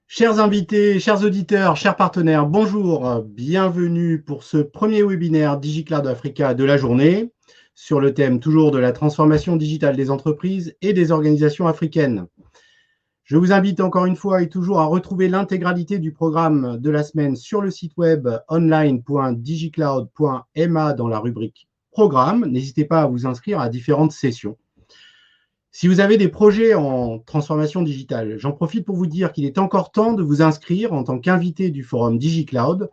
Chers invités, chers auditeurs, chers partenaires, bonjour, bienvenue pour ce premier webinaire DigiCloud Africa de la journée sur le thème toujours de la transformation digitale des entreprises et des organisations africaines. Je vous invite encore une fois et toujours à retrouver l'intégralité du programme de la semaine sur le site web online.digicloud.ma dans la rubrique Programme. N'hésitez pas à vous inscrire à différentes sessions. Si vous avez des projets en transformation digitale, j'en profite pour vous dire qu'il est encore temps de vous inscrire en tant qu'invité du forum DigiCloud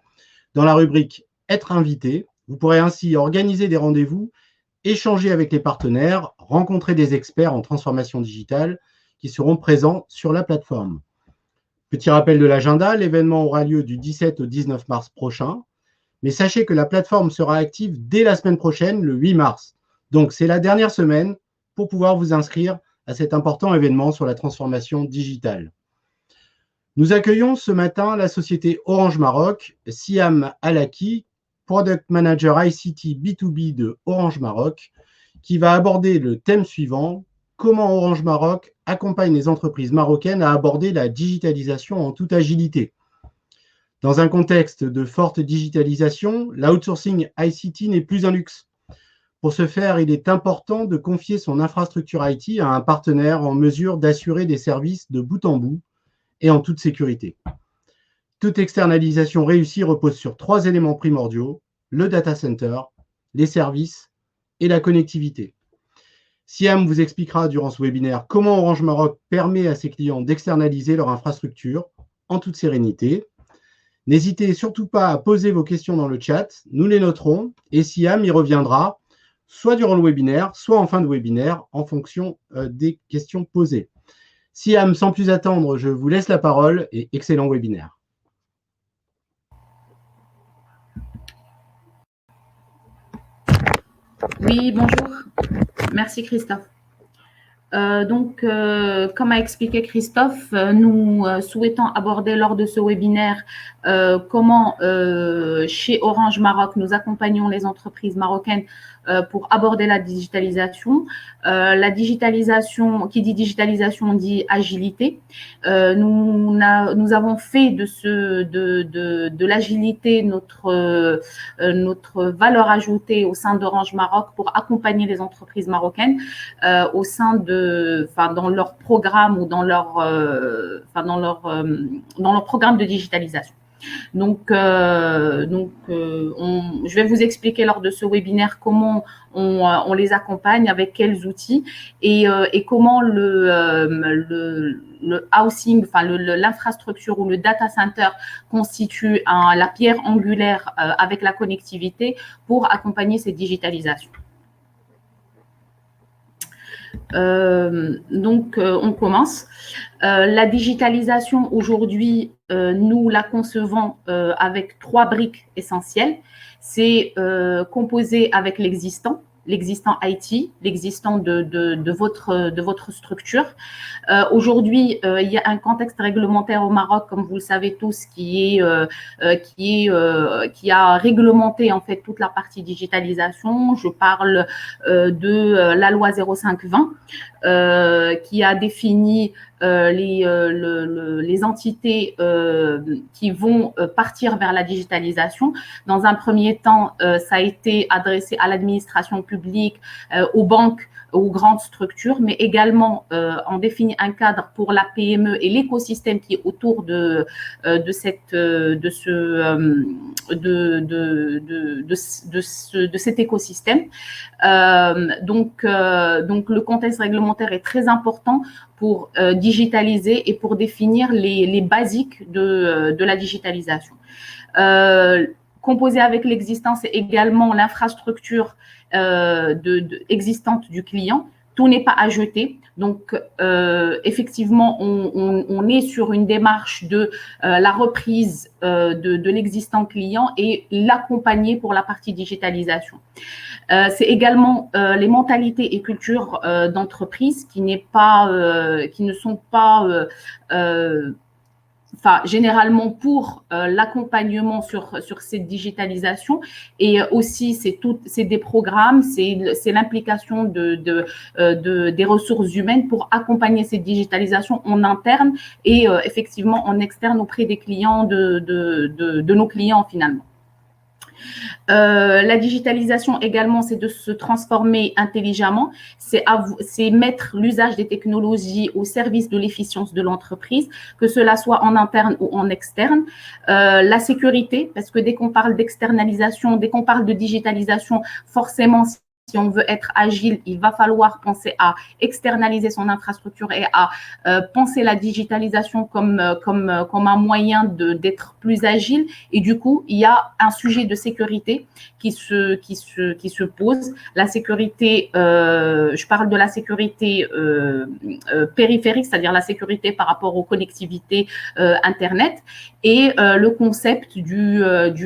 dans la rubrique Être invité. Vous pourrez ainsi organiser des rendez-vous, échanger avec les partenaires, rencontrer des experts en transformation digitale qui seront présents sur la plateforme. Petit rappel de l'agenda, l'événement aura lieu du 17 au 19 mars prochain, mais sachez que la plateforme sera active dès la semaine prochaine, le 8 mars. Donc, c'est la dernière semaine pour pouvoir vous inscrire à cet important événement sur la transformation digitale. Nous accueillons ce matin la société Orange Maroc, Siam Alaki, Product Manager ICT B2B de Orange Maroc, qui va aborder le thème suivant: comment Orange Maroc accompagne les entreprises marocaines à aborder la digitalisation en toute agilité. Dans un contexte de forte digitalisation, l'outsourcing ICT n'est plus un luxe. Pour ce faire, il est important de confier son infrastructure IT à un partenaire en mesure d'assurer des services de bout en bout et en toute sécurité. Toute externalisation réussie repose sur 3 éléments primordiaux: le data center, les services et la connectivité. Siam vous expliquera durant ce webinaire comment Orange Maroc permet à ses clients d'externaliser leur infrastructure en toute sérénité. N'hésitez surtout pas à poser vos questions dans le chat, nous les noterons et Siam y reviendra soit durant le webinaire, soit en fin de webinaire, en fonction des questions posées. Siam, sans plus attendre, je vous laisse la parole et excellent webinaire. Oui, bonjour. Merci Christophe. Comme a expliqué Christophe, nous souhaitons aborder lors de ce webinaire comment chez Orange Maroc, nous accompagnons les entreprises marocaines pour aborder la digitalisation. La digitalisation, qui dit digitalisation, dit agilité. Nous avons fait de l'agilité notre valeur ajoutée au sein d'Orange Maroc pour accompagner les entreprises marocaines au sein dans leur programme ou dans leur programme de digitalisation. Je vais vous expliquer lors de ce webinaire comment on les accompagne, avec quels outils et comment le housing, l'infrastructure ou le data center constitue la pierre angulaire avec la connectivité pour accompagner cette digitalisation. On commence. La digitalisation aujourd'hui, nous la concevons avec 3 briques essentielles. C'est composé avec l'existant IT, l'existant de votre structure. Aujourd'hui, il y a un contexte réglementaire au Maroc, comme vous le savez tous, qui a réglementé en fait toute la partie digitalisation. Je parle de la loi 0520 qui a défini les entités qui vont partir vers la digitalisation. Dans un premier temps, ça a été adressé à l'administration publique, aux banques, aux grandes structures, mais également on définit un cadre pour la PME et l'écosystème qui est autour de cet écosystème. Donc le contexte réglementaire est très important pour digitaliser et pour définir les basiques de la digitalisation. Composé avec l'existant, c'est également l'infrastructure existante du client. Tout n'est pas à jeter. Donc, effectivement, on est sur une démarche de la reprise de l'existant client et l'accompagner pour la partie digitalisation. C'est également les mentalités et cultures d'entreprise qui ne sont pas généralement pour l'accompagnement sur cette digitalisation, et aussi c'est des programmes, c'est l'implication des ressources humaines pour accompagner cette digitalisation en interne et effectivement en externe auprès des clients de nos clients finalement. La digitalisation également, c'est de se transformer intelligemment, c'est mettre l'usage des technologies au service de l'efficience de l'entreprise, que cela soit en interne ou en externe. La sécurité, parce que dès qu'on parle d'externalisation, dès qu'on parle de digitalisation, forcément, si on veut être agile, il va falloir penser à externaliser son infrastructure et à penser la digitalisation comme un moyen d'être plus agile. Et du coup, il y a un sujet de sécurité qui se pose. La sécurité, je parle de la sécurité périphérique, c'est-à-dire la sécurité par rapport aux connectivités Internet, et le concept du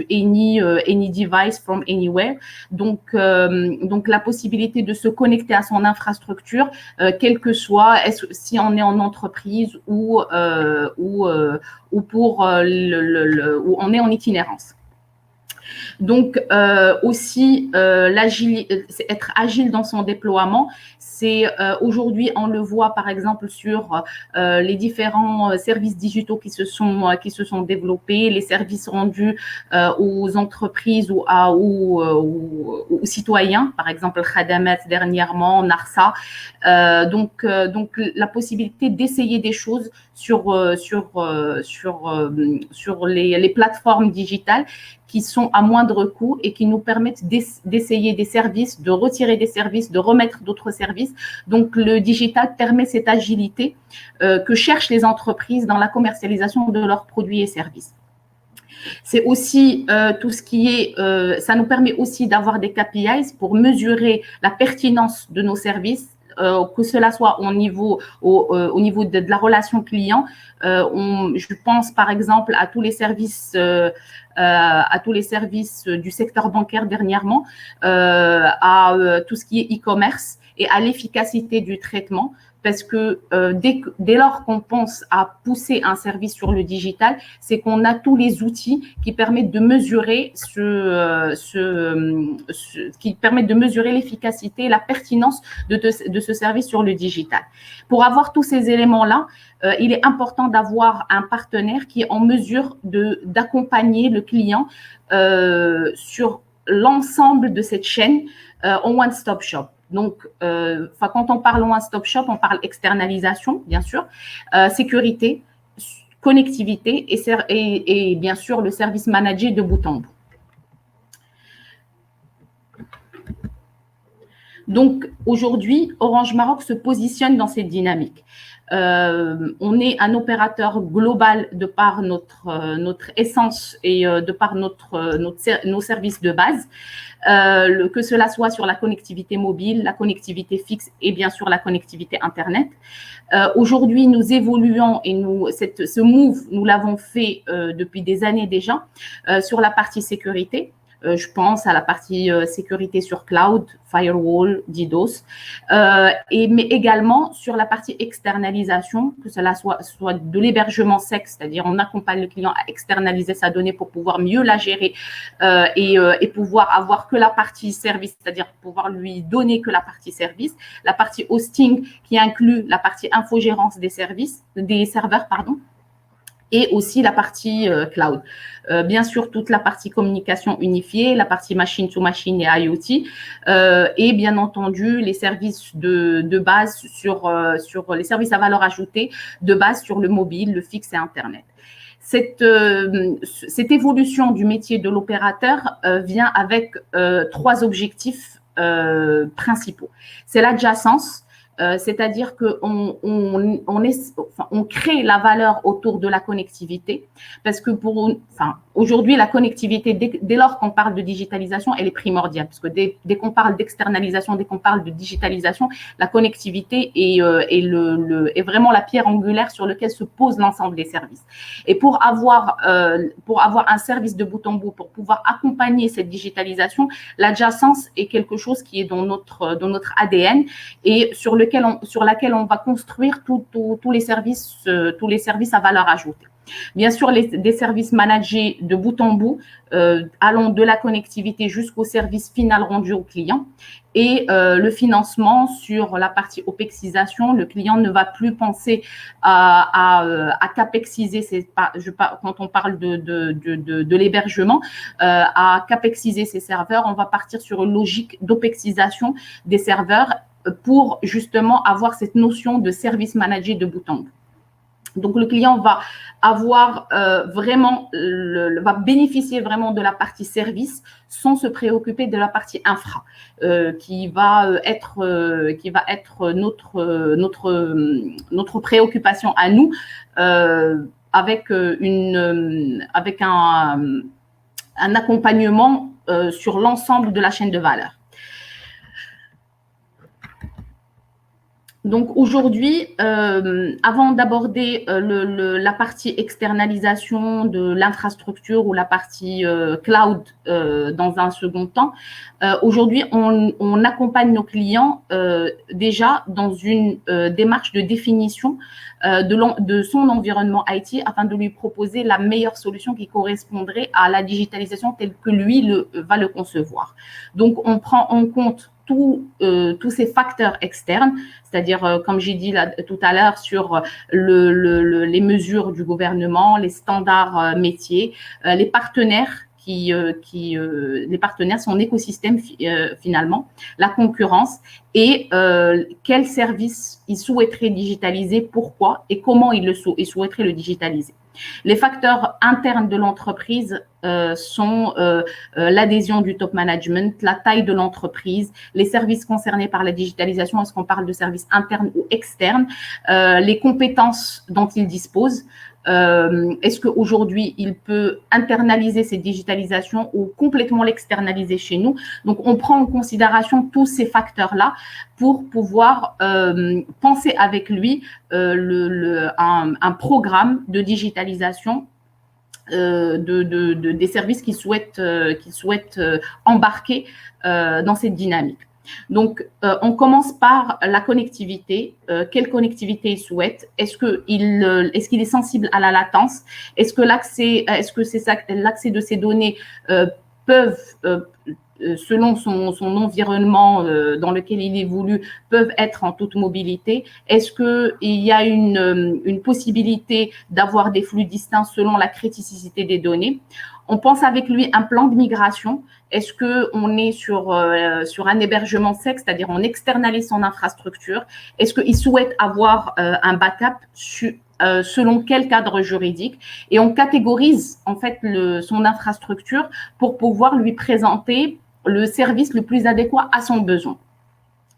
any device from anywhere. Donc la possibilité de se connecter à son infrastructure, quel que soit, si on est en entreprise ou où on est en itinérance. Donc aussi être agile dans son déploiement. C'est aujourd'hui, on le voit par exemple sur les différents services digitaux qui se sont développés, les services rendus aux entreprises ou aux citoyens, par exemple Khadamat dernièrement, Narsa. Donc la possibilité d'essayer des choses sur les plateformes digitales qui sont à moindre coût et qui nous permettent d'essayer des services, de retirer des services, de remettre d'autres services. Donc, le digital permet cette agilité que cherchent les entreprises dans la commercialisation de leurs produits et services. C'est aussi tout ce qui est, ça nous permet aussi d'avoir des KPIs pour mesurer la pertinence de nos services, que cela soit au niveau de la relation client. Je pense par exemple à tous les services du secteur bancaire dernièrement, à tout ce qui est e-commerce et à l'efficacité du traitement. Parce que dès lors qu'on pense à pousser un service sur le digital, c'est qu'on a tous les outils qui permettent de mesurer qui permettent de mesurer l'efficacité et la pertinence de ce service sur le digital. Pour avoir tous ces éléments-là, il est important d'avoir un partenaire qui est en mesure d'accompagner le client sur l'ensemble de cette chaîne en one-stop shop. Donc, quand on parle one-stop shop, on parle externalisation, bien sûr, sécurité, connectivité et bien sûr le service managé de bout en bout. Donc, aujourd'hui, Orange Maroc se positionne dans cette dynamique. On est un opérateur global de par notre essence et de par nos services de base, que cela soit sur la connectivité mobile, la connectivité fixe et bien sûr la connectivité Internet. Aujourd'hui, nous évoluons et ce move, nous l'avons fait depuis des années déjà sur la partie sécurité. Je pense à la partie sécurité sur cloud, firewall, DDoS, mais également sur la partie externalisation, que cela soit de l'hébergement sec, c'est-à-dire on accompagne le client à externaliser sa donnée pour pouvoir mieux la gérer et pouvoir avoir que la partie service, c'est-à-dire pouvoir lui donner que la partie service, la partie hosting qui inclut la partie infogérance des serveurs, et aussi la partie cloud. Bien sûr, toute la partie communication unifiée, la partie machine-to-machine et IoT, et bien entendu, les services de base sur les services à valeur ajoutée de base sur le mobile, le fixe et Internet. Cette évolution du métier de l'opérateur vient avec 3 objectifs principaux. C'est l'adjacence, c'est-à-dire qu'on crée la valeur autour de la connectivité, parce que aujourd'hui, la connectivité, dès lors qu'on parle de digitalisation, elle est primordiale, parce que dès qu'on parle d'externalisation, dès qu'on parle de digitalisation, la connectivité est vraiment la pierre angulaire sur laquelle se pose l'ensemble des services. Et pour avoir un service de bout en bout, pour pouvoir accompagner cette digitalisation, l'adjacence est quelque chose qui est dans notre ADN et sur lequel sur laquelle on va construire tous les services à valeur ajoutée. Bien sûr, des services managés de bout en bout, allant de la connectivité jusqu'au service final rendu au client. Et le financement sur la partie OPEXisation, le client ne va plus penser à capexiser, quand on parle de l'hébergement, à capexiser ses serveurs. On va partir sur une logique d'OPEXisation des serveurs pour justement avoir cette notion de service managé de bout en bout. Donc, le client va avoir va bénéficier vraiment de la partie service sans se préoccuper de la partie infra, qui va être notre préoccupation à nous, avec un accompagnement sur l'ensemble de la chaîne de valeur. Donc aujourd'hui, avant d'aborder la partie externalisation de l'infrastructure ou la partie cloud dans un second temps, aujourd'hui, on accompagne nos clients déjà dans une démarche de définition de son environnement IT afin de lui proposer la meilleure solution qui correspondrait à la digitalisation telle que lui va le concevoir. Donc, on prend en compte tous ces facteurs externes, c'est-à-dire, comme j'ai dit tout à l'heure, sur les mesures du gouvernement, les standards métiers, les partenaires les partenaires, son écosystème finalement, la concurrence et quel service il souhaiterait digitaliser, pourquoi et comment il souhaiterait le digitaliser. Les facteurs internes de l'entreprise sont l'adhésion du top management, la taille de l'entreprise, les services concernés par la digitalisation, est-ce qu'on parle de services internes ou externes, les compétences dont il dispose. Est-ce qu'aujourd'hui, il peut internaliser cette digitalisation ou complètement l'externaliser chez nous? Donc, on prend en considération tous ces facteurs-là pour pouvoir penser avec lui un programme de digitalisation des services qu'il souhaite embarquer dans cette dynamique. Donc, on commence par la connectivité. Quelle connectivité il souhaite? Est-ce qu'il est sensible à la latence? Est-ce que l'accès de ces données peuvent, selon son environnement dans lequel il évolue, peuvent être en toute mobilité? Est-ce qu'il y a une possibilité d'avoir des flux distincts selon la criticité des données? On pense avec lui un plan de migration. Est-ce qu'on est sur un hébergement sec, c'est-à-dire on externalise son infrastructure? Est-ce qu'il souhaite avoir un backup selon quel cadre juridique? Et on catégorise en fait son infrastructure pour pouvoir lui présenter le service le plus adéquat à son besoin.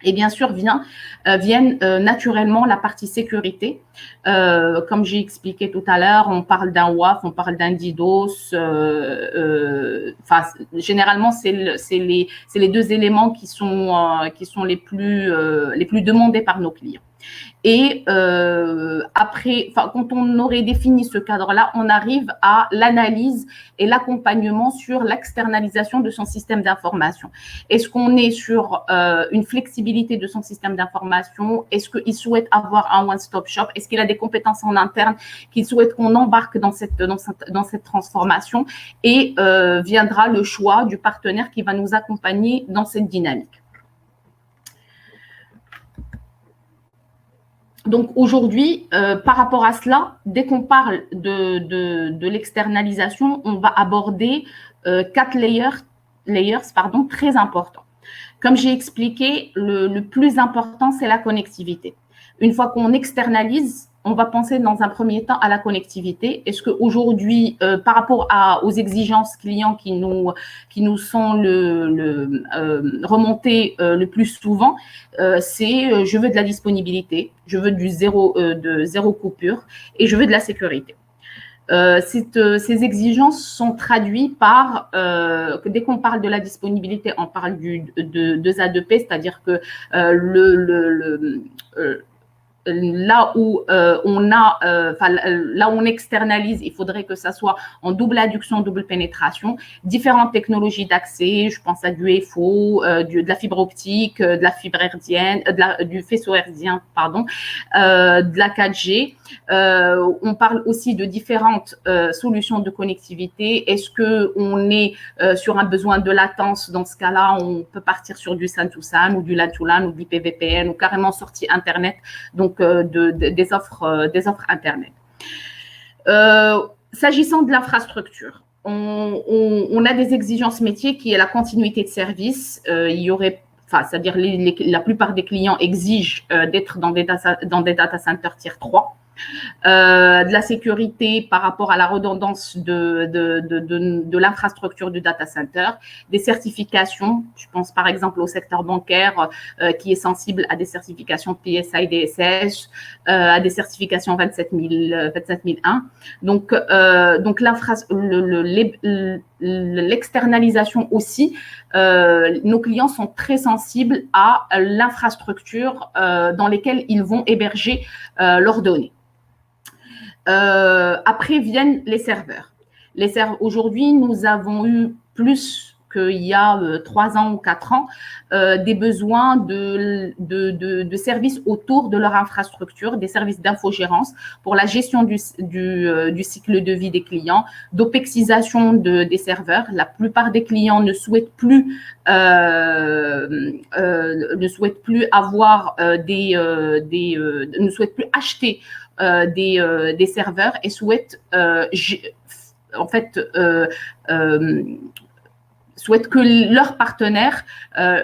Et bien sûr, viennent naturellement la partie sécurité. Comme j'ai expliqué tout à l'heure, on parle d'un WAF, on parle d'un DDoS. Généralement, c'est les deux éléments qui sont les plus demandés par nos clients. Et après, quand on aurait défini ce cadre-là, on arrive à l'analyse et l'accompagnement sur l'externalisation de son système d'information. Est-ce qu'on est sur une flexibilité de son système d'information? Est-ce qu'il souhaite avoir un one-stop shop? Est-ce qu'il a des compétences en interne qu'il souhaite qu'on embarque dans cette transformation? Et viendra le choix du partenaire qui va nous accompagner dans cette dynamique. Donc aujourd'hui, par rapport à cela, dès qu'on parle de l'externalisation, on va aborder 4 layers très importants. Comme j'ai expliqué, le plus important, c'est la connectivité. Une fois qu'on externalise, on va penser dans un premier temps à la connectivité. Est-ce qu'aujourd'hui, par rapport aux exigences clients qui nous sont remontées le plus souvent, c'est je veux de la disponibilité, je veux de zéro coupure et je veux de la sécurité. Ces exigences sont traduites par, dès qu'on parle de la disponibilité, on parle de 2A2P, c'est-à-dire que là où là où on externalise, il faudrait que ça soit en double adduction, double pénétration, différentes technologies d'accès, je pense à du FO, de la fibre optique, de la fibre hertzienne, du faisceau hertzien, pardon, de la 4G. On parle aussi de différentes solutions de connectivité. Est-ce qu'on est sur un besoin de latence? Dans ce cas-là, on peut partir sur du SAN to SAN ou du LAN to LAN ou de l'IPVPN ou carrément sortie Internet, donc des offres Internet. S'agissant de l'infrastructure, on a des exigences métiers qui est la continuité de service. Il y aurait, c'est-à-dire la plupart des clients exigent d'être dans des data centers tier 3. De la sécurité par rapport à la redondance de l'infrastructure du data center, des certifications, je pense par exemple au secteur bancaire qui est sensible à des certifications PSI, DSS, à des certifications 27001. Donc l'externalisation aussi, nos clients sont très sensibles à l'infrastructure dans lesquelles ils vont héberger leurs données. Après viennent les serveurs. Aujourd'hui, nous avons eu plus qu'il y a 3 ans ou 4 ans, des besoins de services autour de leur infrastructure, des services d'infogérance pour la gestion du cycle de vie des clients, d'opexisation des serveurs. La plupart des clients ne souhaitent plus avoir ne souhaitent plus acheter des serveurs et souhaitent souhaitent que leurs partenaires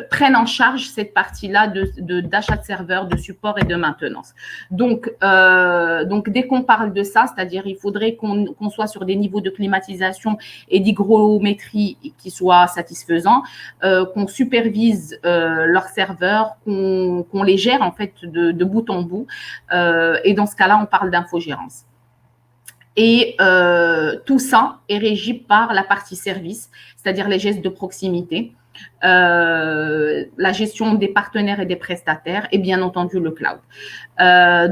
prennent en charge cette partie-là d'achat de serveurs, de support et de maintenance. Donc dès qu'on parle de ça, c'est-à-dire il faudrait qu'on soit sur des niveaux de climatisation et d'hygrométrie qui soient satisfaisants, qu'on supervise leurs serveurs, qu'on les gère en fait de bout en bout. Et dans ce cas-là, on parle d'infogérance. Et tout ça est régi par la partie service, c'est-à-dire les gestes de proximité, la gestion des partenaires et des prestataires et bien entendu le cloud.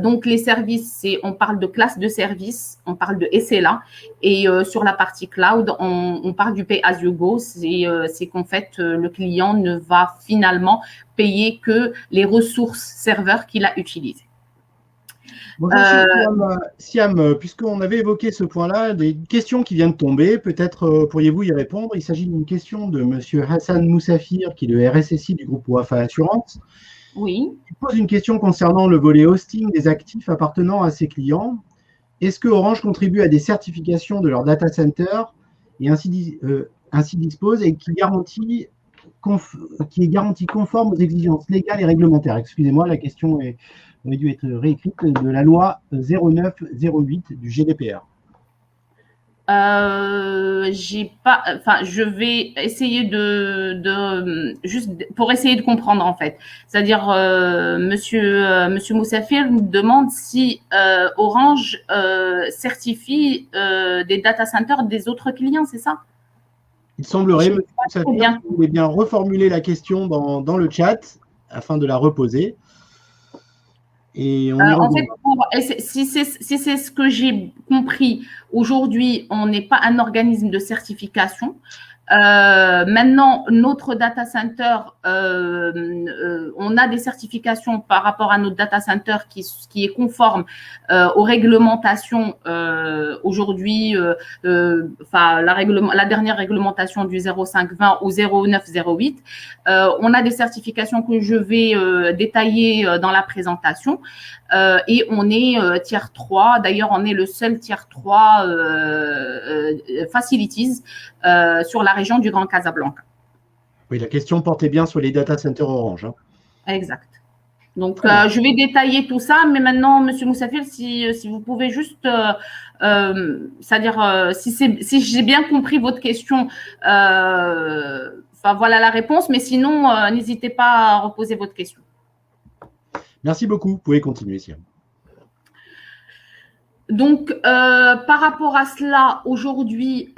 Donc les services, on parle de classe de service, on parle de SLA et sur la partie cloud, on parle du pay as you go, c'est qu'en fait le client ne va finalement payer que les ressources serveurs qu'il a utilisées. Bonjour Siam, puisqu'on avait évoqué ce point-là, des questions qui viennent de tomber, peut-être pourriez-vous y répondre. Il s'agit d'une question de M. Hassan Moussafir, qui est le RSSI du groupe Wafa Assurance. Oui. Il pose une question concernant le volet hosting des actifs appartenant à ses clients. Est-ce que Orange contribue à des certifications de leur data center et ainsi dispose et qui est garantie conforme aux exigences légales et réglementaires? Excusez-moi, la question aurait dû être réécrite de la loi 0908 du GDPR. Je vais essayer juste pour essayer de comprendre en fait. C'est-à-dire, Monsieur Moussafir nous demande si Orange certifie des data centers des autres clients, c'est ça? Il semblerait, Monsieur Moussafir, que vous voulez bien reformuler la question dans le chat afin de la reposer. Et on en fait, si c'est ce que j'ai compris, aujourd'hui, on n'est pas un organisme de certification. Maintenant, notre data center, on a des certifications par rapport à notre data center qui est conforme aux réglementations aujourd'hui, la dernière réglementation du 0520 ou 0908. On a des certifications que je vais détailler dans la présentation. Et on est tier 3. D'ailleurs, on est le seul tier 3 facilities sur la région du Grand Casablanca. Oui, la question portait bien sur les data centers Orange. Hein. Exact. Donc, je vais détailler tout ça, mais maintenant, Monsieur Moussafir, si vous pouvez juste, c'est-à-dire, si j'ai bien compris votre question, voilà la réponse, mais sinon, n'hésitez pas à reposer votre question. Merci beaucoup. Vous pouvez continuer, Siam. Donc, par rapport à cela, aujourd'hui,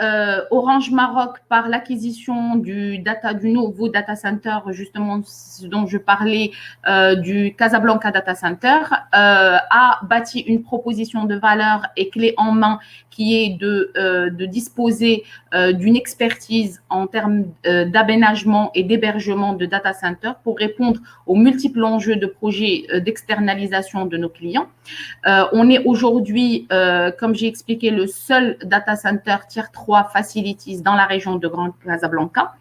Orange Maroc, par l'acquisition du nouveau data center, justement, dont je parlais, du Casablanca Data Center, a bâti une proposition de valeur et clé en main qui est de disposer d'une expertise en termes d'aménagement et d'hébergement de data center pour répondre aux multiples enjeux de projets d'externalisation de nos clients. On est aujourd'hui, comme j'ai expliqué, le seul data center Tier 3 Facilities dans la région de Grand Casablanca,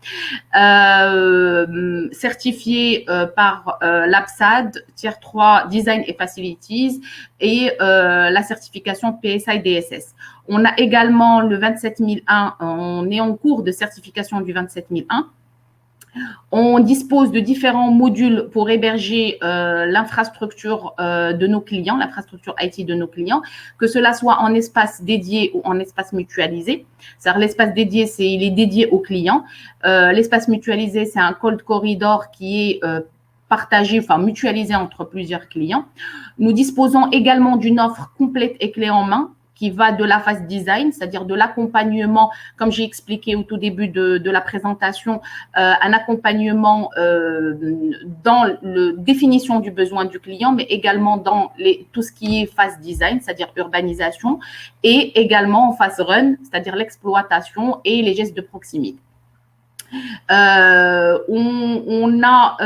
certifié par l'APSAD, Tier 3 Design et Facilities, et la certification PSI DSS. On a également le 27001, on est en cours de certification du 27001. On dispose de différents modules pour héberger l'infrastructure de nos clients, l'infrastructure IT de nos clients, que cela soit en espace dédié ou en espace mutualisé. C'est-à-dire l'espace dédié, il est dédié aux clients. L'espace mutualisé, c'est un cold corridor qui est partagé, enfin mutualisé entre plusieurs clients. Nous disposons également d'une offre complète et clé en main qui va de la phase design, c'est-à-dire de l'accompagnement, comme j'ai expliqué au tout début de la présentation, un accompagnement dans la définition du besoin du client, mais également dans tout ce qui est phase design, c'est-à-dire urbanisation, et également en phase run, c'est-à-dire l'exploitation et les gestes de proximité. On a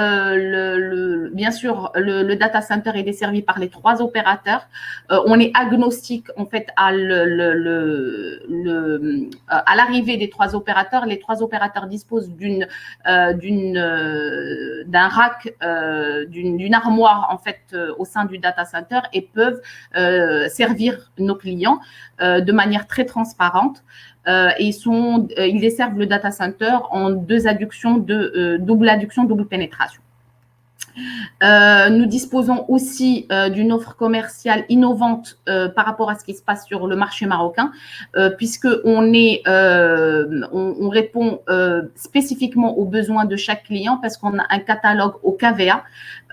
bien sûr le data center est desservi par les 3 opérateurs. On est agnostique en fait à l'arrivée des 3 opérateurs. Les 3 opérateurs disposent d'un rack, d'une armoire en fait au sein du data center et peuvent servir nos clients de manière très transparente. Ils desservent le data center en double adduction, double pénétration. Nous disposons aussi d'une offre commerciale innovante par rapport à ce qui se passe sur le marché marocain, puisqu'on répond spécifiquement aux besoins de chaque client parce qu'on a un catalogue au KVA.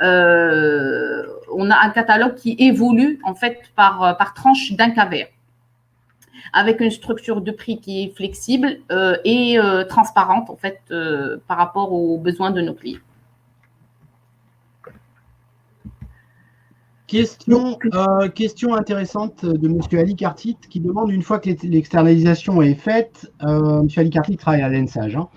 On a un catalogue qui évolue en fait par tranche d'un KVA, avec une structure de prix qui est flexible et transparente en fait par rapport aux besoins de nos clients. Question intéressante de M. Ali Kartit qui demande, une fois que l'externalisation est faite, M. Ali Kartit travaille à l'ENSAGE, hein,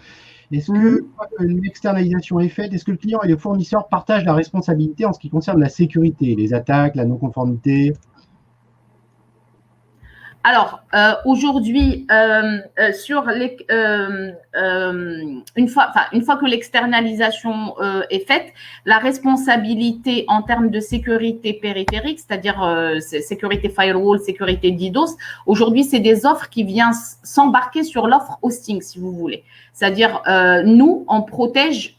est-ce que, une fois que l'externalisation est faite, est-ce que le client et le fournisseur partagent la responsabilité en ce qui concerne la sécurité, les attaques, la non-conformité? Alors, aujourd'hui, une fois que l'externalisation est faite, la responsabilité en termes de sécurité périphérique, c'est-à-dire sécurité firewall, sécurité DDoS, aujourd'hui, c'est des offres qui viennent s'embarquer sur l'offre hosting, si vous voulez. C'est-à-dire, nous, on protège,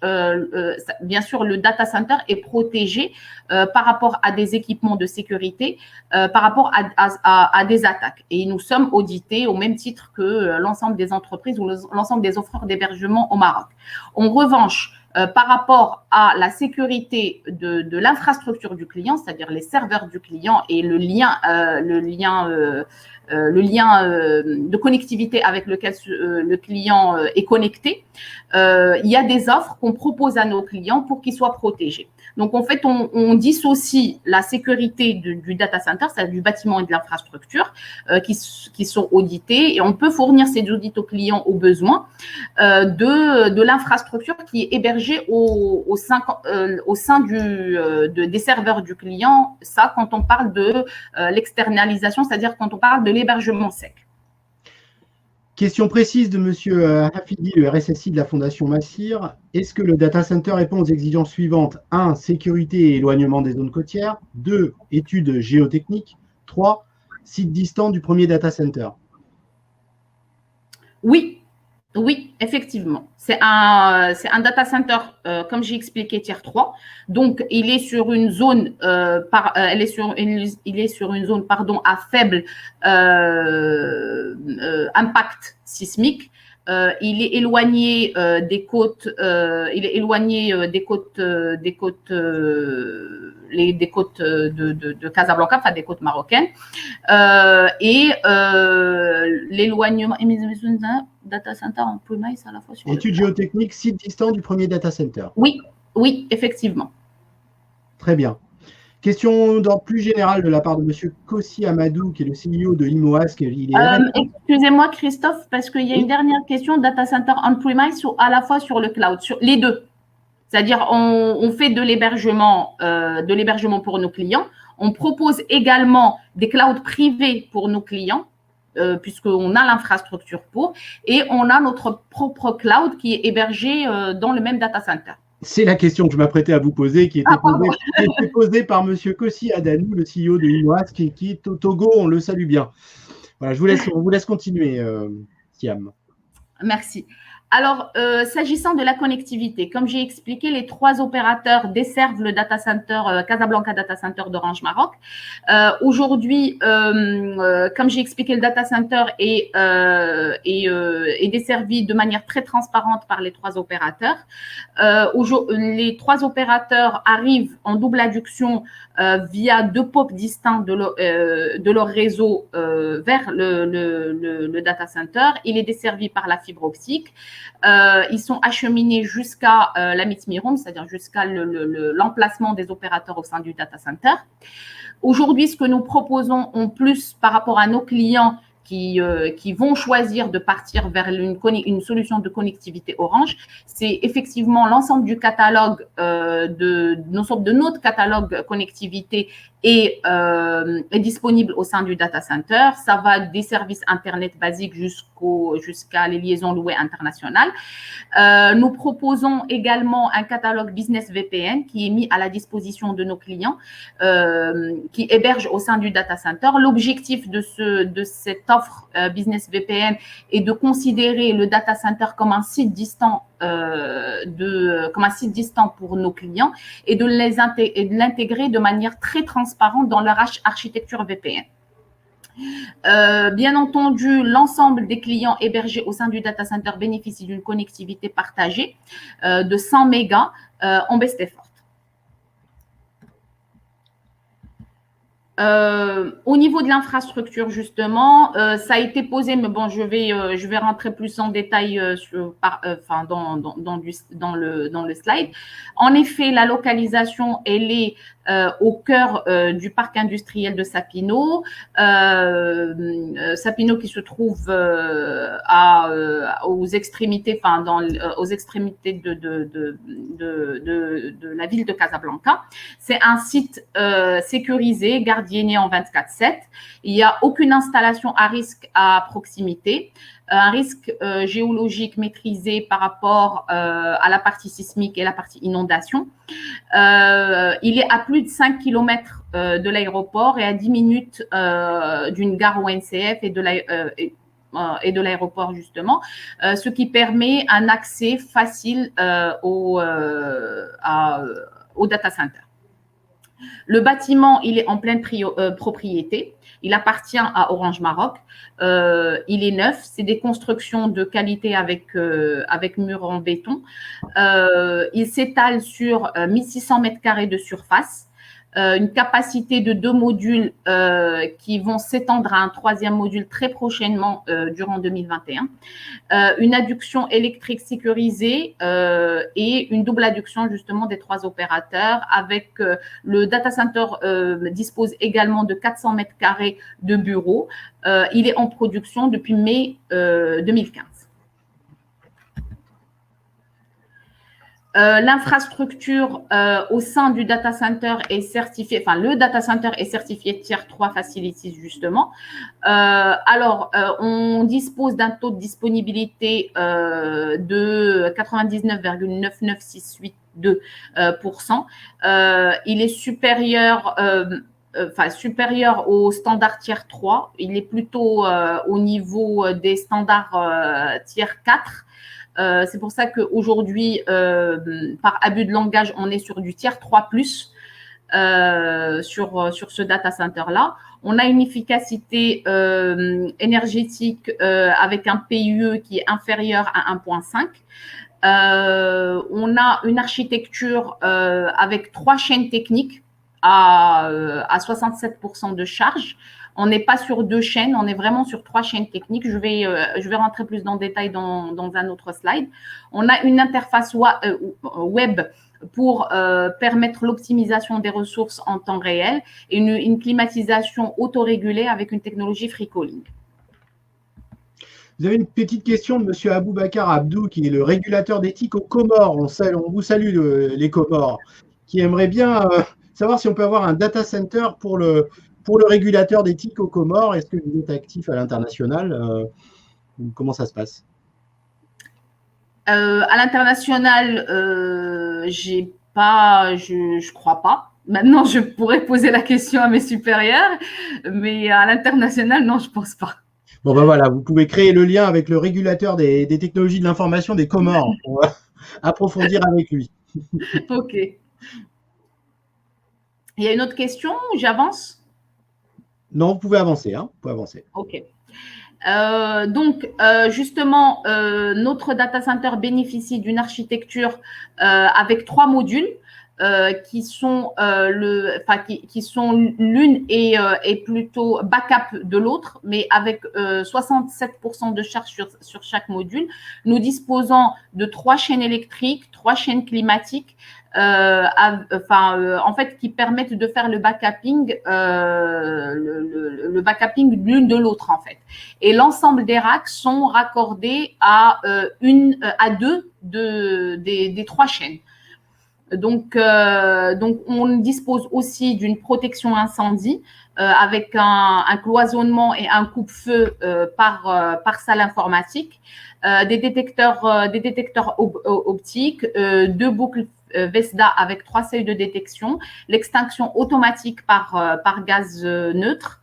bien sûr, le data center est protégé par rapport à des équipements de sécurité, par rapport à des attaques. Et nous sommes audités au même titre que l'ensemble des entreprises ou l'ensemble des offreurs d'hébergement au Maroc. En revanche, par rapport à la sécurité de l'infrastructure du client, c'est-à-dire les serveurs du client et le lien de connectivité avec lequel le client est connecté, il y a des offres qu'on propose à nos clients pour qu'ils soient protégés. Donc, en fait, on dissocie la sécurité du data center, c'est-à-dire du bâtiment et de l'infrastructure qui sont audités, et on peut fournir ces audits aux clients au besoin de l'infrastructure qui est hébergée au sein des serveurs du client. Ça, quand on parle de l'externalisation, c'est-à-dire quand on parle de l'hébergement sec. Question précise de M. Hafidi, le RSSI de la Fondation Massir. Est-ce que le data center répond aux exigences suivantes? 1. Sécurité et éloignement des zones côtières. 2. Études géotechniques. 3. Site distant du premier data center. Oui, effectivement. C'est un data center, comme j'ai expliqué, tier 3. Donc, il est sur une zone, il est sur une zone, à faible impact sismique. Il est éloigné des côtes, des côtes de Casablanca, enfin des côtes marocaines, et l'éloignement data center en premise à la fois sur études géotechniques, site distant du premier data center. Oui, oui, effectivement. Très bien. Question d'ordre plus général de la part de M. Kossi Amadou, qui est le CEO de Imoask. Excusez-moi, Christophe, parce qu'il y a une dernière question, data center on-premise ou à la fois sur le cloud, sur les deux. C'est-à-dire, on fait de l'hébergement pour nos clients. On propose également des clouds privés pour nos clients, puisqu'on a l'infrastructure pour, et on a notre propre cloud qui est hébergé dans le même data center. C'est la question que je m'apprêtais à vous poser, qui était posée par M. Kossi Amadou, le CEO de Imoask, qui est au Togo. On le salue bien. Voilà, on vous laisse continuer, Siam. Merci. Alors, s'agissant de la connectivité, comme j'ai expliqué, les 3 opérateurs desservent le data center Casablanca Data Center d'Orange Maroc. Aujourd'hui, comme j'ai expliqué, le data center est desservi de manière très transparente par les 3 opérateurs. Les 3 opérateurs arrivent en double adduction via 2 POP distincts de leur réseau vers le data center. Il est desservi par la fibre optique. Ils sont acheminés jusqu'à la Mitmirum, c'est-à-dire jusqu'à l'emplacement des opérateurs au sein du data center. Aujourd'hui, ce que nous proposons en plus par rapport à nos clients qui vont choisir de partir vers une solution de connectivité Orange, c'est effectivement l'ensemble du catalogue de notre catalogue connectivité est disponible au sein du data center. Ça va des services Internet basiques jusqu'à les liaisons louées internationales. Nous proposons également un catalogue Business VPN qui est mis à la disposition de nos clients qui hébergent au sein du data center. L'objectif de cette offre Business VPN est de considérer le data center comme un site distant pour nos clients et de l'intégrer de manière très transparente dans leur architecture VPN. Bien entendu, l'ensemble des clients hébergés au sein du data center bénéficient d'une connectivité partagée de 100 mégas en best effort. Au niveau de l'infrastructure, justement, ça a été posé, mais bon, je vais rentrer plus en détail dans le slide. En effet, la localisation, elle est au cœur du parc industriel de Sapino. Sapino qui se trouve aux extrémités, aux extrémités de la ville de Casablanca. C'est un site sécurisé, gardienné en 24/7. Il n'y a aucune installation à risque à proximité. Un risque géologique maîtrisé par rapport à la partie sismique et la partie inondation. Il est à plus de 5 km de l'aéroport et à 10 minutes d'une gare ONCF et de l'aéroport justement, ce qui permet un accès facile au data center. Le bâtiment, il est en pleine propriété. Il appartient à Orange Maroc. Il est neuf. C'est des constructions de qualité avec murs en béton. Il s'étale sur 1600 mètres carrés de surface. Une capacité de 2 modules qui vont s'étendre à un 3e module très prochainement durant 2021. Une adduction électrique sécurisée et une double adduction justement des 3 opérateurs avec le data center dispose également de 400 mètres carrés de bureaux. Il est en production depuis mai 2015. L'infrastructure au sein du data center est certifiée, le data center est certifié Tier 3 Facilities justement. On dispose d'un taux de disponibilité de 99,99682%. Il est supérieur au standard Tier 3. Il est plutôt au niveau des standards Tier 4. C'est pour ça qu'aujourd'hui, par abus de langage, on est sur du Tier 3+, sur ce data center-là. On a une efficacité énergétique avec un PUE qui est inférieur à 1,5. On a une architecture avec 3 chaînes techniques à 67% de charge. On n'est pas sur 2 chaînes, on est vraiment sur 3 chaînes techniques. Je vais rentrer plus dans le détail dans un autre slide. On a une interface web pour permettre l'optimisation des ressources en temps réel et une climatisation autorégulée avec une technologie free cooling. Vous avez une petite question de M. Aboubacar Abdou, qui est le régulateur d'éthique aux Comores. On vous salue, les Comores, qui aimerait bien savoir si on peut avoir un data center pour le régulateur d'éthique aux Comores. Est-ce que vous êtes actif à l'international comment ça se passe? À l'international, je crois pas. Maintenant, je pourrais poser la question à mes supérieurs, mais à l'international, non, je pense pas. Bon, ben voilà, vous pouvez créer le lien avec le régulateur des technologies de l'information des Comores pour approfondir avec lui. Ok. Il y a une autre question ou j'avance? Non, vous pouvez avancer. Hein, vous pouvez avancer. Ok. Donc, justement, notre data center bénéficie d'une architecture avec 3 modules qui sont l'une est plutôt backup de l'autre, mais avec 67% de charge sur chaque module. Nous disposons de 3 chaînes électriques, 3 chaînes climatiques, en fait, qui permettent de faire le backupping, le backupping l'une de l'autre, en fait. Et l'ensemble des racks sont raccordés à deux des 3 chaînes. Donc, on dispose aussi d'une protection incendie avec un cloisonnement et un coupe-feu par salle informatique, des détecteurs optiques, 2 boucles VESDA avec 3 seuils de détection, l'extinction automatique par gaz neutre.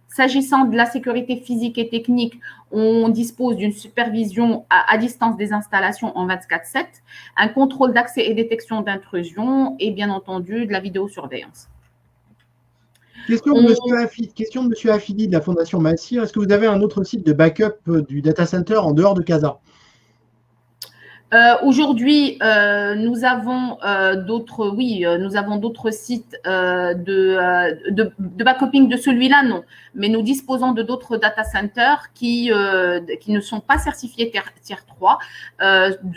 S'agissant de la sécurité physique et technique, on dispose d'une supervision à distance des installations en 24/7, un contrôle d'accès et détection d'intrusion et bien entendu de la vidéosurveillance. Question de M. Affidi de la Fondation Massir. Est-ce que vous avez un autre site de backup du data center en dehors de Casa? Aujourd'hui, nous avons d'autres sites de backupping de celui-là, non. Mais nous disposons de d'autres data centers qui ne sont pas certifiés tier 3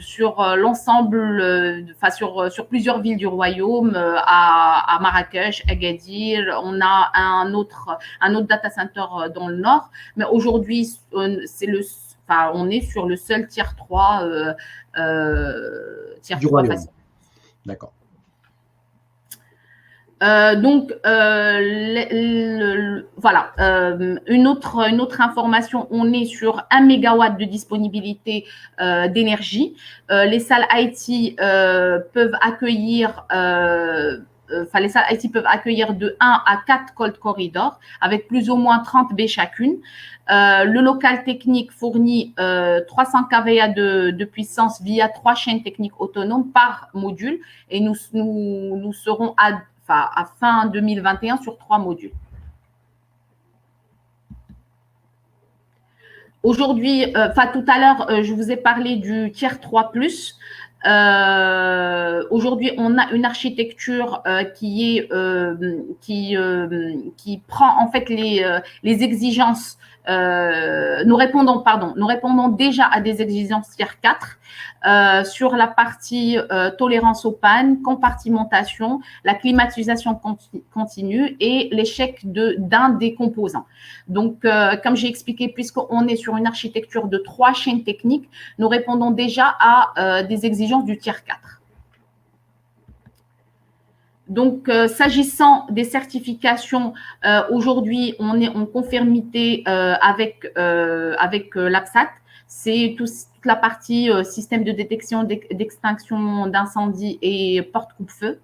sur l'ensemble, sur plusieurs villes du royaume, à Marrakech, Agadir. On a un autre data center dans le nord. Mais aujourd'hui, on est sur le seul tier 3 du royaume. D'accord. Voilà. Une autre information, on est sur 1 mégawatt de disponibilité d'énergie. Les salles IT peuvent accueillir les salles IT peuvent accueillir de 1 à 4 cold corridors avec plus ou moins 30 B chacune. Le local technique fournit 300 kVA de puissance via 3 chaînes techniques autonomes par module et nous serons à fin 2021 sur 3 modules. Aujourd'hui, tout à l'heure, je vous ai parlé du tier 3+. Aujourd'hui, on a une architecture qui prend en fait les exigences. Nous répondons déjà à des exigences tier 4 sur la partie tolérance aux pannes, compartimentation, la climatisation continue et l'échec d'un des composants. Donc, comme j'ai expliqué, puisqu'on est sur une architecture de 3 chaînes techniques, nous répondons déjà à des exigences du tier 4. Donc, s'agissant des certifications, aujourd'hui, on est en conformité avec l'APSAT. C'est toute la partie système de détection, d'extinction d'incendie et porte coupe-feu.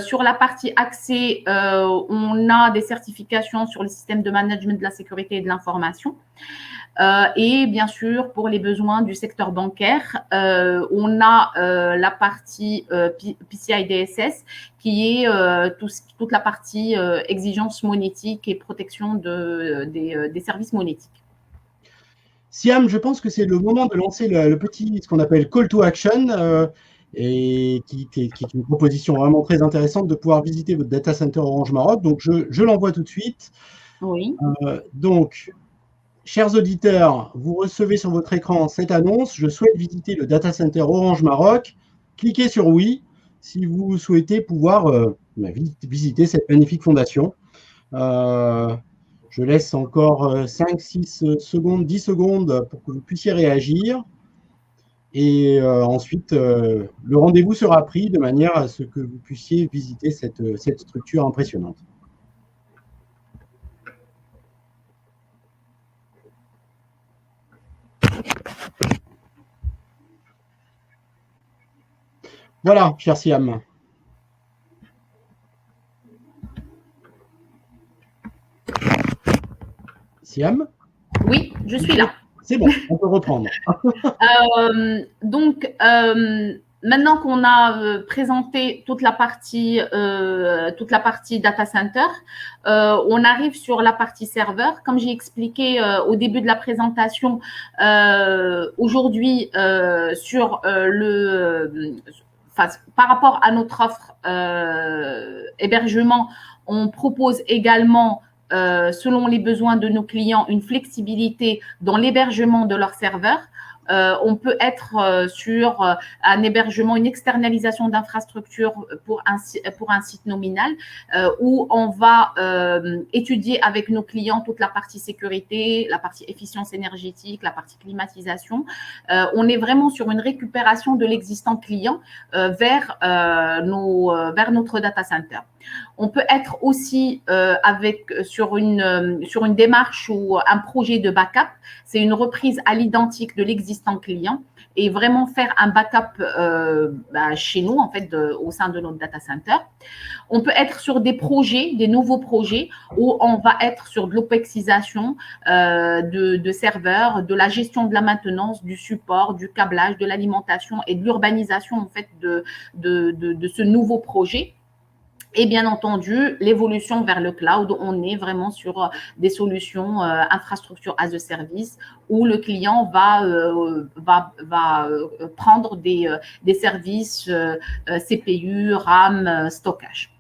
Sur la partie accès, on a des certifications sur le système de management de la sécurité et de l'information. Et bien sûr, pour les besoins du secteur bancaire, on a la partie PCI DSS qui est toute la partie exigence monétique et protection des services monétiques. Siam, je pense que c'est le moment de lancer ce qu'on appelle call to action. et qui est une proposition vraiment très intéressante de pouvoir visiter votre data center Orange Maroc. Donc, je l'envoie tout de suite. Oui. Donc, chers auditeurs, vous recevez sur votre écran cette annonce. Je souhaite visiter le data center Orange Maroc. Cliquez sur oui si vous souhaitez pouvoir visiter cette magnifique fondation. Je laisse encore 5, 6 secondes, 10 secondes pour que vous puissiez réagir. Et ensuite, le rendez-vous sera pris de manière à ce que vous puissiez visiter cette structure impressionnante. Voilà, cher Siam. Siam? Oui, je suis là. C'est bon, on peut reprendre. Donc, maintenant qu'on a présenté toute la partie data center, on arrive sur la partie serveur. Comme j'ai expliqué au début de la présentation, aujourd'hui par rapport à notre offre hébergement, on propose également selon les besoins de nos clients, une flexibilité dans l'hébergement de leurs serveurs. On peut être sur un hébergement, une externalisation d'infrastructure pour un site nominal où on va étudier avec nos clients toute la partie sécurité, la partie efficience énergétique, la partie climatisation. On est vraiment sur une récupération de l'existant client vers notre data center. On peut être aussi sur une démarche ou un projet de backup. C'est une reprise à l'identique de l'existant client et vraiment faire un backup chez nous, en fait, au sein de notre data center. On peut être sur des nouveaux projets où on va être sur de l'opexisation de serveurs, de la gestion de la maintenance, du support, du câblage, de l'alimentation et de l'urbanisation, en fait, de ce nouveau projet. Et bien entendu, l'évolution vers le cloud, on est vraiment sur des solutions infrastructure as a service où le client va prendre des services CPU, RAM, stockage.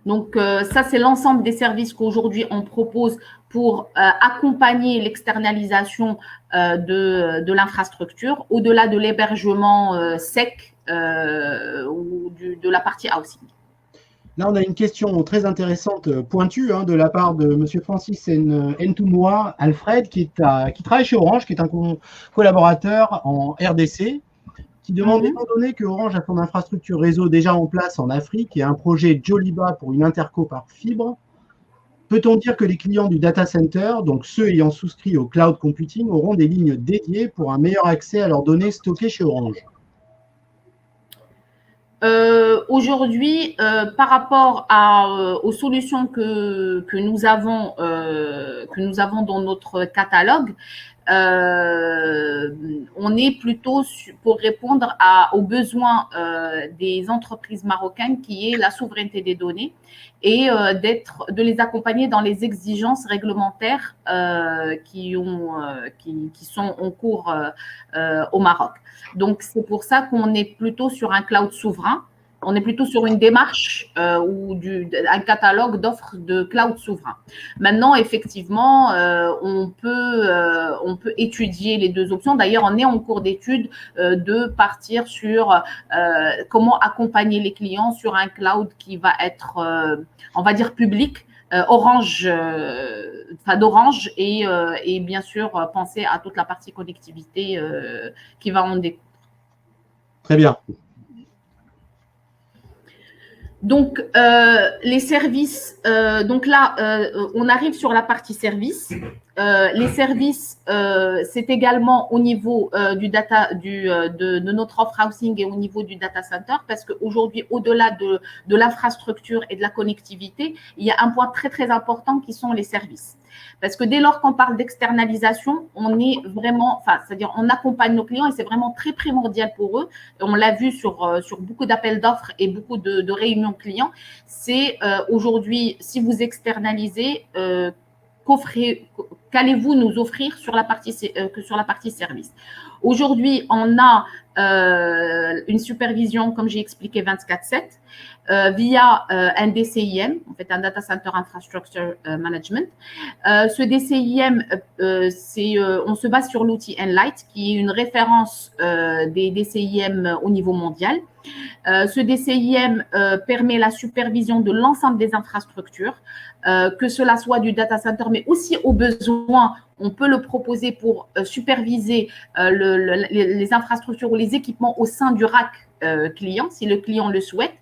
Donc, ça, c'est l'ensemble des services qu'aujourd'hui, on propose pour accompagner l'externalisation de l'infrastructure au-delà de l'hébergement sec ou de la partie housing. Là, on a une question très intéressante, pointue, de la part de M. Francis Ntoumoua Alfred, qui travaille chez Orange, qui est un collaborateur en RDC, qui demande, étant donné que Orange a son infrastructure réseau déjà en place en Afrique et un projet Joliba pour une interco par fibre, peut-on dire que les clients du data center, donc ceux ayant souscrit au cloud computing, auront des lignes dédiées pour un meilleur accès à leurs données stockées chez Orange? Aujourd'hui, par rapport aux solutions que nous avons dans notre catalogue, on est plutôt pour répondre aux besoins des entreprises marocaines, qui est la souveraineté des données et de les accompagner dans les exigences réglementaires qui sont en cours au Maroc. Donc, c'est pour ça qu'on est plutôt sur un cloud souverain. On est plutôt sur une démarche ou un catalogue d'offres de cloud souverain. Maintenant, effectivement, on peut étudier les deux options. D'ailleurs, on est en cours d'étude de partir sur comment accompagner les clients sur un cloud qui va être, on va dire, public, d'Orange et bien sûr penser à toute la partie connectivité qui va en découdre. Très bien. Donc, les services, donc là, on arrive sur la partie services. Les services, c'est également au niveau de notre offre housing et au niveau du data center, parce qu'aujourd'hui, au-delà de l'infrastructure et de la connectivité, il y a un point très, très important qui sont les services. Parce que dès lors qu'on parle d'externalisation, on est vraiment, c'est-à-dire on accompagne nos clients et c'est vraiment très primordial pour eux. On l'a vu sur beaucoup d'appels d'offres et beaucoup de réunions clients. C'est aujourd'hui, si vous externalisez, qu'allez-vous nous offrir sur la partie service. Aujourd'hui, on a une supervision, comme j'ai expliqué, 24/7 via un DCIM, en fait un Data Center Infrastructure Management. Ce DCIM, on se base sur l'outil Enlight, qui est une référence des DCIM au niveau mondial. Ce DCIM permet la supervision de l'ensemble des infrastructures, que cela soit du data center, mais aussi au besoin, on peut le proposer pour superviser les infrastructures ou les équipements au sein du rack client, si le client le souhaite.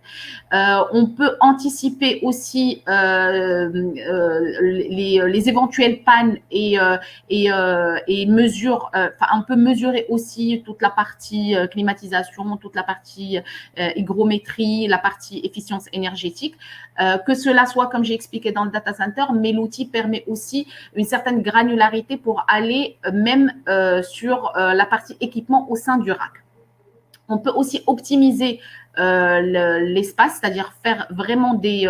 On peut anticiper aussi les éventuelles pannes et mesure, on peut mesurer aussi toute la partie climatisation, toute la partie hygrométrie, la partie efficience énergétique, que cela soit, comme j'ai expliqué, dans le data center, mais l'outil permet aussi une certaine granularité pour aller même sur la partie équipement au sein du rack. On peut aussi optimiser l'espace, c'est-à-dire faire vraiment de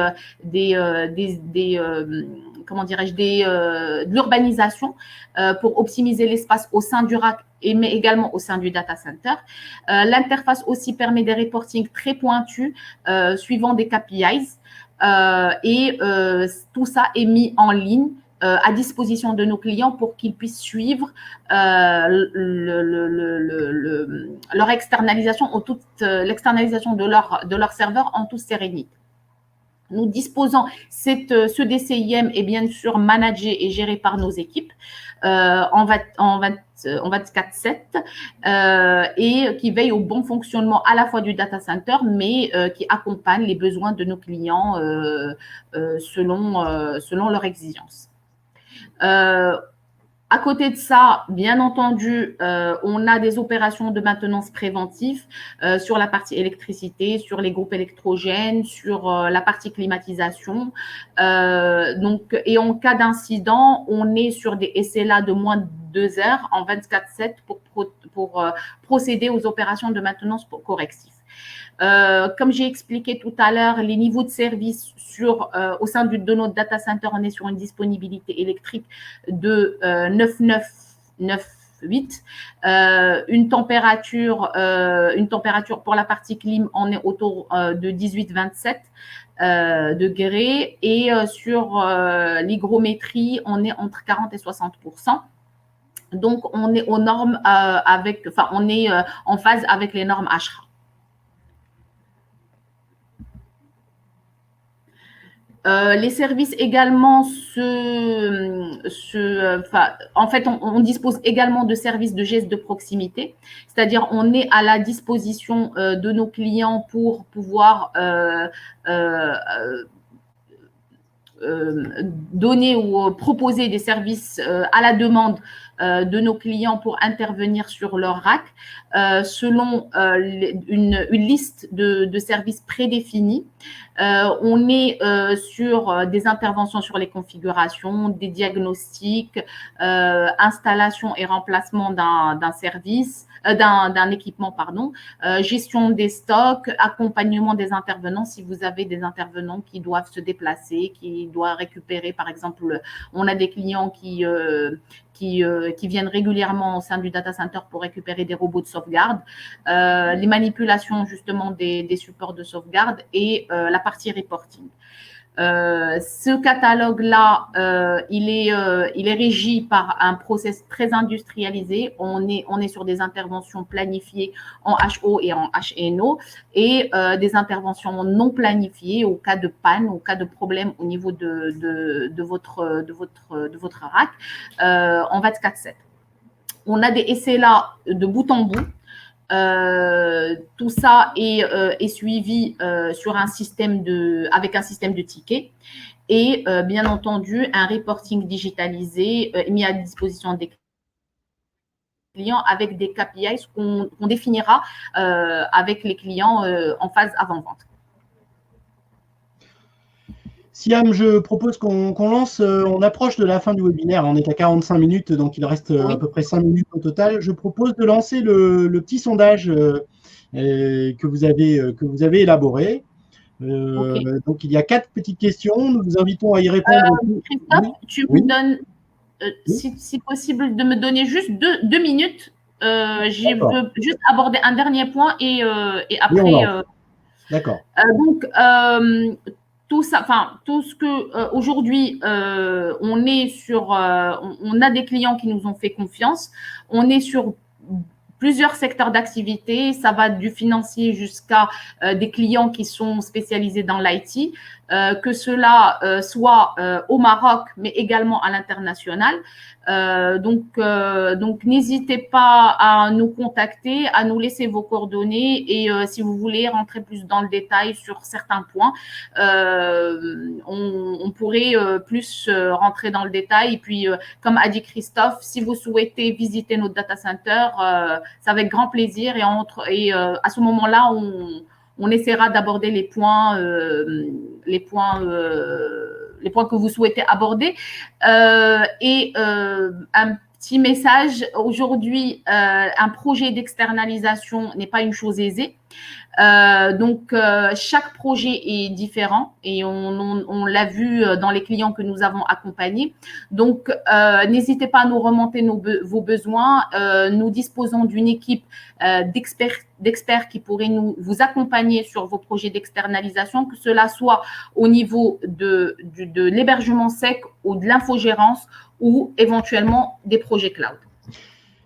l'urbanisation pour optimiser l'espace au sein du rack mais également au sein du data center. L'interface aussi permet des reportings très pointus suivant des KPIs tout ça est mis en ligne à disposition de nos clients pour qu'ils puissent suivre leur externalisation ou l'externalisation de leur serveur en toute sérénité. Nous disposons, ce DCIM est bien sûr managé et géré par nos équipes en 24/7 et qui veille au bon fonctionnement à la fois du data center, mais qui accompagne les besoins de nos clients selon leurs exigences. À côté de ça, bien entendu, on a des opérations de maintenance préventive sur la partie électricité, sur les groupes électrogènes, sur la partie climatisation. Et en cas d'incident, on est sur des SLA de moins de 2 heures en 24/7 pour procéder aux opérations de maintenance corrective. Comme j'ai expliqué tout à l'heure, les niveaux de service au sein de notre data center, on est sur une disponibilité électrique de 9,998. Une température pour la partie clim, on est autour de 18-27 degrés. Et sur l'hygrométrie, on est entre 40 et 60%. Donc, on est aux normes on est en phase avec les normes ASHRAE. Les services également en fait, on dispose également de services de gestes de proximité, c'est-à-dire on est à la disposition de nos clients pour pouvoir donner ou proposer des services à la demande de nos clients pour intervenir sur leur rack selon une liste de services prédéfinis. On est sur des interventions sur les configurations, des diagnostics, installation et remplacement d'un service, d'un équipement, gestion des stocks, accompagnement des intervenants si vous avez des intervenants qui doivent se déplacer, qui doivent récupérer, par exemple, on a des clients qui viennent régulièrement au sein du data center pour récupérer des robots de sauvegarde, les manipulations justement des supports de sauvegarde et la partie reporting. Ce catalogue-là, il est régi par un process très industrialisé. On est sur des interventions planifiées en HO et en HNO et des interventions non planifiées au cas de panne, au cas de problème au niveau de votre rack en 24/7. On a des SLA de bout en bout. Tout ça est suivi sur avec un système de tickets et bien entendu un reporting digitalisé mis à disposition des clients avec des KPIs qu'on définira avec les clients en phase avant-vente. Siam, je propose qu'on lance, on approche de la fin du webinaire, on est à 45 minutes, donc il reste à peu près 5 minutes au total. Je propose de lancer le petit sondage que vous avez élaboré. Donc, il y a 4 petites questions, nous vous invitons à y répondre. Christophe, tu me donnes si possible, de me donner juste deux minutes. Je veux juste aborder un dernier point et après. D'accord. Donc, tout ça, enfin, tout ce que aujourd'hui, on est sur, on a des clients qui nous ont fait confiance. On est sur plusieurs secteurs d'activité. Ça va du financier jusqu'à des clients qui sont spécialisés dans l'IT, que cela soit au Maroc, mais également à l'international. Donc, n'hésitez pas à nous contacter, à nous laisser vos coordonnées et si vous voulez rentrer plus dans le détail sur certains points, on pourrait plus rentrer dans le détail. Et puis, comme a dit Christophe, si vous souhaitez visiter notre data center, c'est avec grand plaisir et à ce moment-là, on essaiera d'aborder les points que vous souhaitez aborder. Et un petit message, aujourd'hui, un projet d'externalisation n'est pas une chose aisée. Donc, chaque projet est différent et on l'a vu dans les clients que nous avons accompagnés. Donc, n'hésitez pas à nous remonter vos besoins. Nous disposons d'une équipe d'experts qui pourraient vous accompagner sur vos projets d'externalisation, que cela soit au niveau de l'hébergement sec ou de l'infogérance ou éventuellement des projets cloud.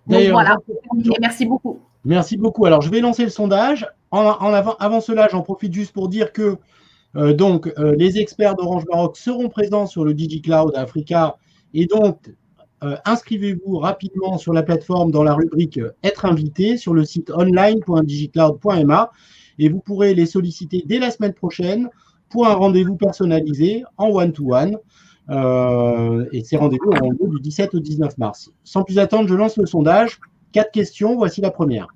Donc voilà, merci beaucoup. Merci beaucoup. Alors, je vais lancer le sondage. Avant cela, j'en profite juste pour dire que les experts d'Orange Maroc seront présents sur le DigiCloud Africa. Et donc, inscrivez-vous rapidement sur la plateforme dans la rubrique « Être invité » sur le site online.digicloud.ma et vous pourrez les solliciter dès la semaine prochaine pour un rendez-vous personnalisé en one-to-one. Et ces rendez-vous auront lieu du 17 au 19 mars. Sans plus attendre, je lance le sondage. 4 questions, voici la première.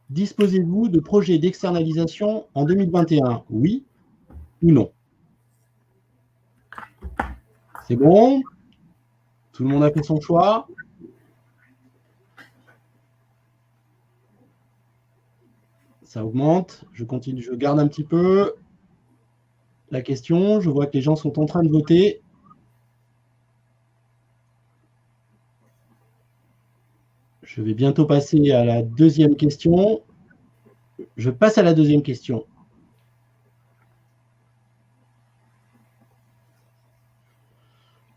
Disposez-vous de projets d'externalisation en 2021? Oui ou non? C'est bon? Tout le monde a fait son choix? Ça augmente. Je continue, je garde un petit peu la question. Je vois que les gens sont en train de voter. Je vais bientôt passer à la deuxième question. Je passe à la deuxième question.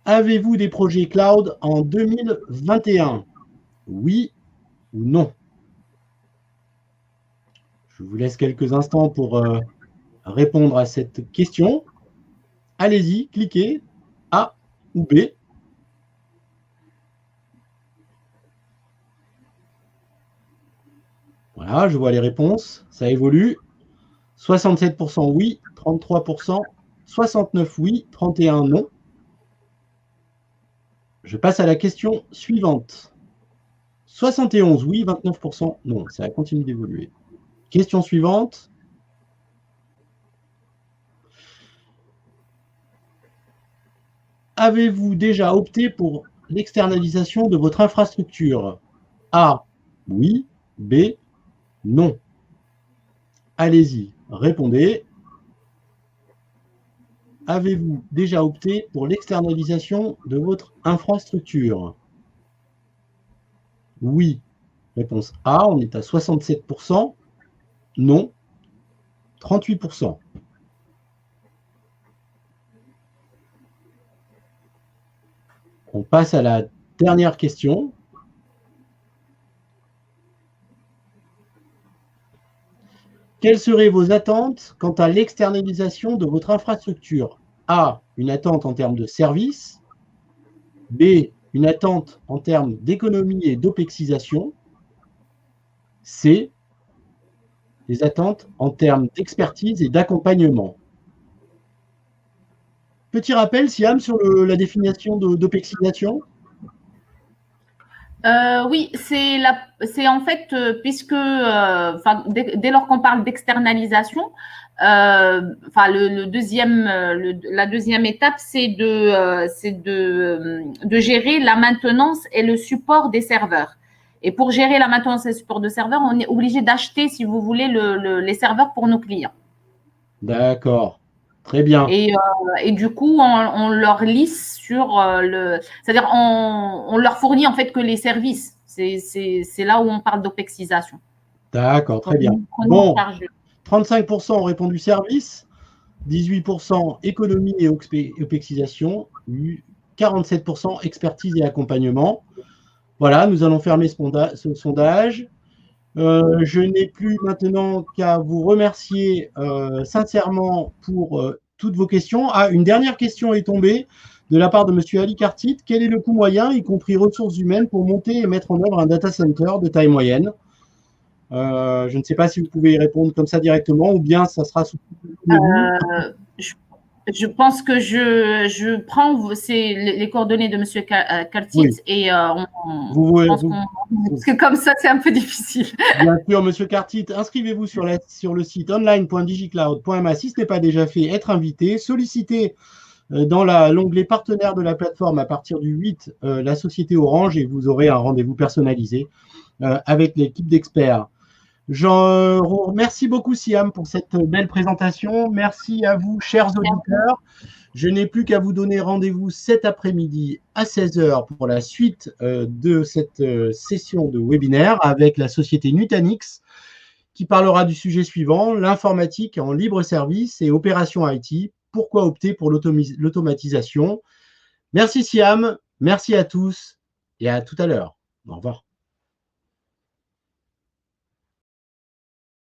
Avez-vous des projets cloud en 2021? Oui ou non? Je vous laisse quelques instants pour répondre à cette question. Allez-y, cliquez A ou B. Voilà, je vois les réponses. Ça évolue. 67% oui, 33%, 69 oui, 31 non. Je passe à la question suivante. 71 oui, 29% non. Ça continue d'évoluer. Question suivante. Avez-vous déjà opté pour l'externalisation de votre infrastructure? A, oui. B, non. Allez-y, répondez. Avez-vous déjà opté pour l'externalisation de votre infrastructure? Oui. Réponse A, on est à 67%. Non, 38%. On passe à la dernière question. Quelles seraient vos attentes quant à l'externalisation de votre infrastructure? A, une attente en termes de service. B, une attente en termes d'économie et d'opexisation. C, des attentes en termes d'expertise et d'accompagnement. Petit rappel, Siam, sur la définition d'opexisation. Oui, c'est en fait, puisque dès lors qu'on parle d'externalisation, la deuxième étape, c'est de gérer la maintenance et le support des serveurs. Et pour gérer la maintenance et le support de serveurs, on est obligé d'acheter, si vous voulez, les serveurs pour nos clients. D'accord. Très bien. Et du coup, on leur lisse sur c'est-à-dire on leur fournit en fait que les services. C'est là où on parle d'opexisation. D'accord, très bien. Prenons en Bon, charge. 35% ont répondu service, 18% économie et opexisation, 47% expertise et accompagnement. Voilà, nous allons fermer ce sondage. Je n'ai plus maintenant qu'à vous remercier sincèrement pour toutes vos questions. Ah, une dernière question est tombée de la part de M. Ali Kartit. Quel est le coût moyen, y compris ressources humaines, pour monter et mettre en œuvre un data center de taille moyenne? Je ne sais pas si vous pouvez y répondre comme ça directement ou bien ça sera sous. Je pense que je prends les coordonnées de M. Kartit Oui. et parce que comme ça, c'est un peu difficile. Bien sûr, Monsieur Kartit, inscrivez-vous sur le site online.digicloud.ma si ce n'est pas déjà fait, être invité, sollicitez dans l'onglet partenaire de la plateforme à partir du 8 la société Orange et vous aurez un rendez-vous personnalisé avec l'équipe d'experts. Merci beaucoup, Siam, pour cette belle présentation. Merci à vous, chers auditeurs. Je n'ai plus qu'à vous donner rendez-vous cet après-midi à 16h pour la suite de cette session de webinaire avec la société Nutanix qui parlera du sujet suivant, l'informatique en libre service et opération IT. Pourquoi opter pour l'automatisation? Merci, Siam. Merci à tous et à tout à l'heure. Au revoir.